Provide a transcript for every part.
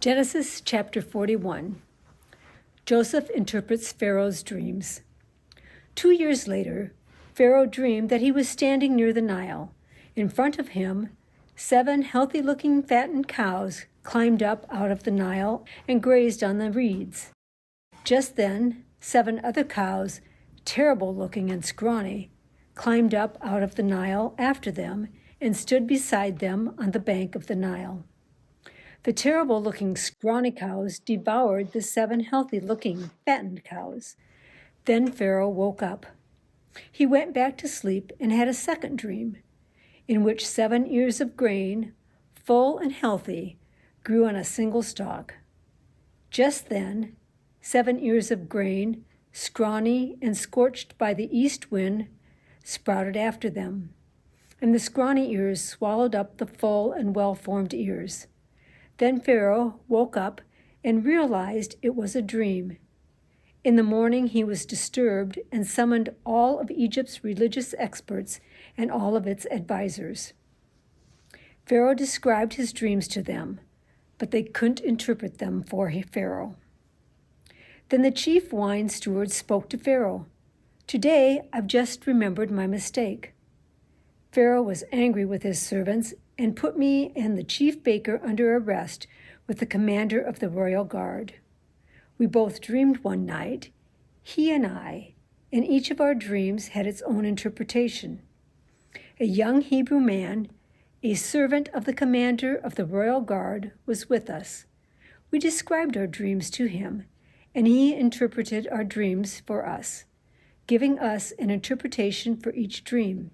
Genesis chapter 41. Joseph interprets Pharaoh's dreams. 2 years later, Pharaoh dreamed that he was standing near the Nile. In front of him, 7 healthy-looking fattened cows climbed up out of the Nile and grazed on the reeds. Just then, 7 other cows, terrible-looking and scrawny, climbed up out of the Nile after them and stood beside them on the bank of the Nile. The terrible-looking scrawny cows devoured the 7 healthy-looking fattened cows. Then Pharaoh woke up. He went back to sleep and had a second dream, in which 7 ears of grain, full and healthy, grew on a single stalk. Just then, 7 ears of grain, scrawny and scorched by the east wind, sprouted after them, and the scrawny ears swallowed up the full and well-formed ears. Then Pharaoh woke up and realized it was a dream. In the morning he was disturbed and summoned all of Egypt's religious experts and all of its advisors. Pharaoh described his dreams to them, but they couldn't interpret them for Pharaoh. Then the chief wine steward spoke to Pharaoh. "Today I've just remembered my mistake." Pharaoh was angry with his servants and put me and the chief baker under arrest with the commander of the royal guard. We both dreamed one night, he and I, and each of our dreams had its own interpretation. A young Hebrew man, a servant of the commander of the royal guard, was with us. We described our dreams to him, and he interpreted our dreams for us, giving us an interpretation for each dream.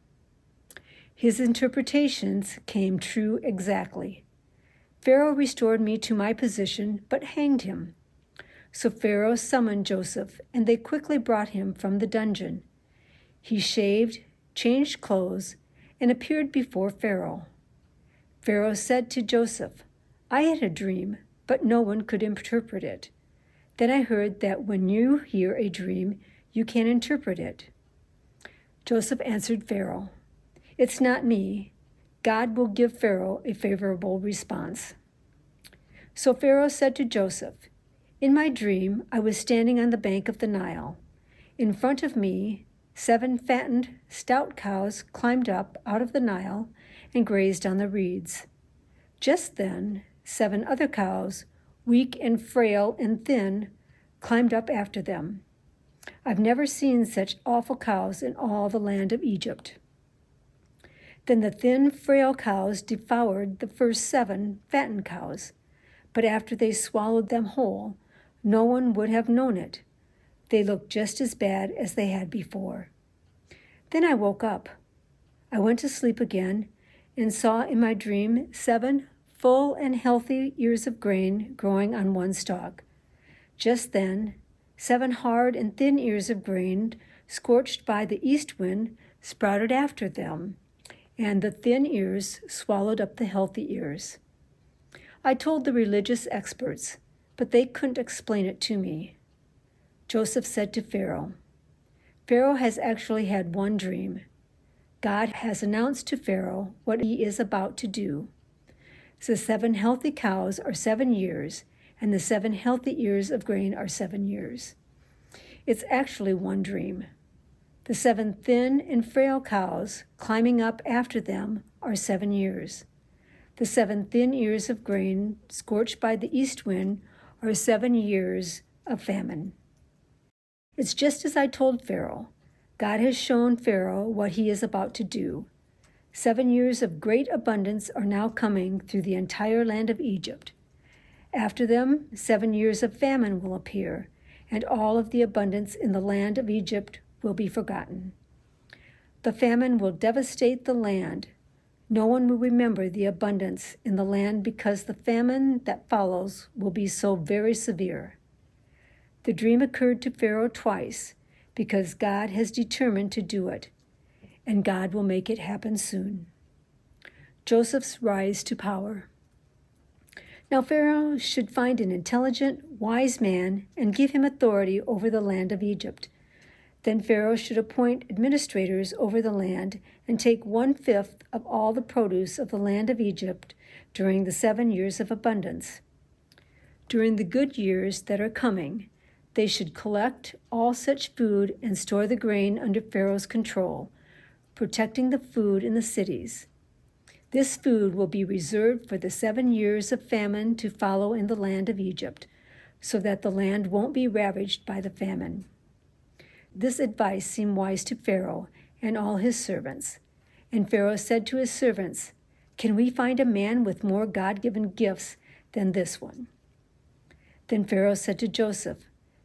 His interpretations came true exactly. Pharaoh restored me to my position, but hanged him. So Pharaoh summoned Joseph, and they quickly brought him from the dungeon. He shaved, changed clothes, and appeared before Pharaoh. Pharaoh said to Joseph, "I had a dream, but no one could interpret it. Then I heard that when you hear a dream, you can interpret it." Joseph answered Pharaoh, "It's not me. God will give Pharaoh a favorable response." So Pharaoh said to Joseph, "In my dream, I was standing on the bank of the Nile. In front of me, 7 fattened, stout cows climbed up out of the Nile and grazed on the reeds. Just then, 7 other cows, weak and frail and thin, climbed up after them. I've never seen such awful cows in all the land of Egypt. Then the thin, frail cows devoured the first 7 fattened cows, but after they swallowed them whole, no one would have known it. They looked just as bad as they had before. Then I woke up. I went to sleep again and saw in my dream 7 full and healthy ears of grain growing on one stalk. Just then, 7 hard and thin ears of grain, scorched by the east wind, sprouted after them, and the thin ears swallowed up the healthy ears. I told the religious experts, but they couldn't explain it to me." Joseph said to Pharaoh, "Pharaoh has actually had one dream. God has announced to Pharaoh what he is about to do. The 7 healthy cows are 7 years, and the 7 healthy ears of grain are 7 years. It's actually one dream. The 7 thin and frail cows climbing up after them are 7 years. The 7 thin ears of grain scorched by the east wind are 7 years of famine. It's just as I told Pharaoh. God has shown Pharaoh what he is about to do. 7 years of great abundance are now coming through the entire land of Egypt. After them, 7 years of famine will appear, and all of the abundance in the land of Egypt will be forgotten. The famine will devastate the land. No one will remember the abundance in the land because the famine that follows will be so very severe." The dream occurred to Pharaoh twice because God has determined to do it, and God will make it happen soon. Joseph's rise to power. Now Pharaoh should find an intelligent, wise man and give him authority over the land of Egypt. Then Pharaoh should appoint administrators over the land and take 1/5 of all the produce of the land of Egypt during the 7 years of abundance. during the good years that are coming, they should collect all such food and store the grain under Pharaoh's control, protecting the food in the cities. This food will be reserved for the 7 years of famine to follow in the land of Egypt, so that the land won't be ravaged by the famine. This advice seemed wise to Pharaoh and all his servants. And Pharaoh said to his servants, "Can we find a man with more God-given gifts than this one?" Then Pharaoh said to Joseph,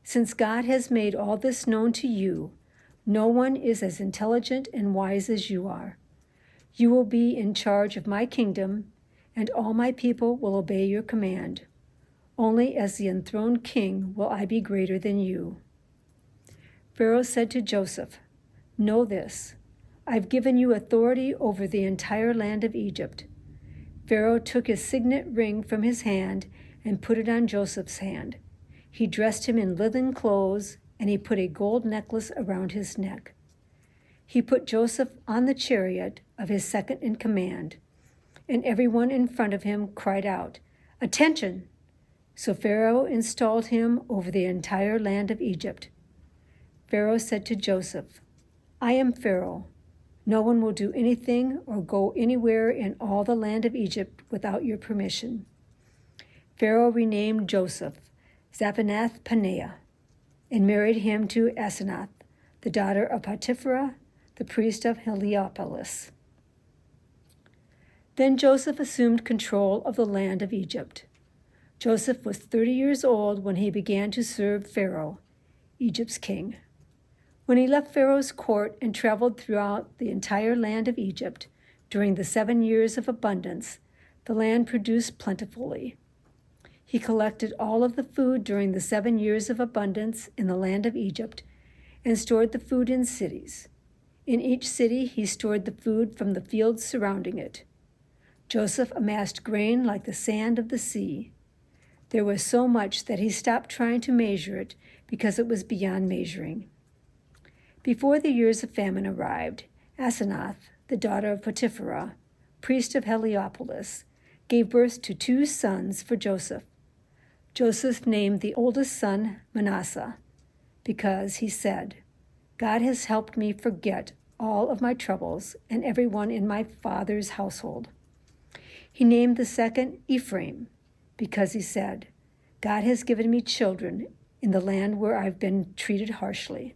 "Since God has made all this known to you, no one is as intelligent and wise as you are. You will be in charge of my kingdom, and all my people will obey your command. Only as the enthroned king will I be greater than you." Pharaoh said to Joseph, "Know this, I've given you authority over the entire land of Egypt." Pharaoh took his signet ring from his hand and put it on Joseph's hand. He dressed him in linen clothes, and he put a gold necklace around his neck. He put Joseph on the chariot of his second in command, and everyone in front of him cried out, "Attention!" So Pharaoh installed him over the entire land of Egypt. Pharaoh said to Joseph, "I am Pharaoh. No one will do anything or go anywhere in all the land of Egypt without your permission." Pharaoh renamed Joseph Zaphenath-Paneah and married him to Asenath, the daughter of Potiphera, the priest of Heliopolis. Then Joseph assumed control of the land of Egypt. Joseph was 30 years old when he began to serve Pharaoh, Egypt's king. When he left Pharaoh's court and traveled throughout the entire land of Egypt during the 7 years of abundance, the land produced plentifully. He collected all of the food during the 7 years of abundance in the land of Egypt and stored the food in cities. In each city he stored the food from the fields surrounding it. Joseph amassed grain like the sand of the sea. There was so much that he stopped trying to measure it because it was beyond measuring. Before the years of famine arrived, Asenath, the daughter of Potiphera, priest of Heliopolis, gave birth to 2 sons for Joseph. Joseph named the oldest son Manasseh, because he said, "God has helped me forget all of my troubles and everyone in my father's household." He named the second Ephraim, because he said, "God has given me children in the land where I've been treated harshly."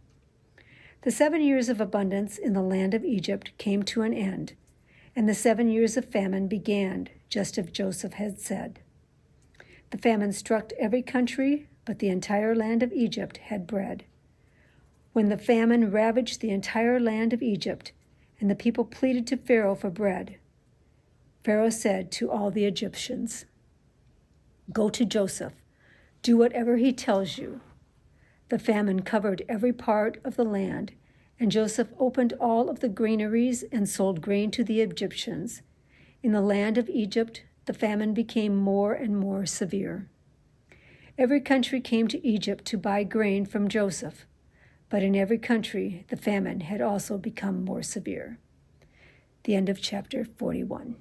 The 7 years of abundance in the land of Egypt came to an end, and the 7 years of famine began, just as Joseph had said. The famine struck every country, but the entire land of Egypt had bread. When the famine ravaged the entire land of Egypt, and the people pleaded to Pharaoh for bread, Pharaoh said to all the Egyptians, "Go to Joseph, do whatever he tells you." The famine covered every part of the land, and Joseph opened all of the granaries and sold grain to the Egyptians. In the land of Egypt, the famine became more and more severe. Every country came to Egypt to buy grain from Joseph, but in every country the famine had also become more severe. The end of chapter 41.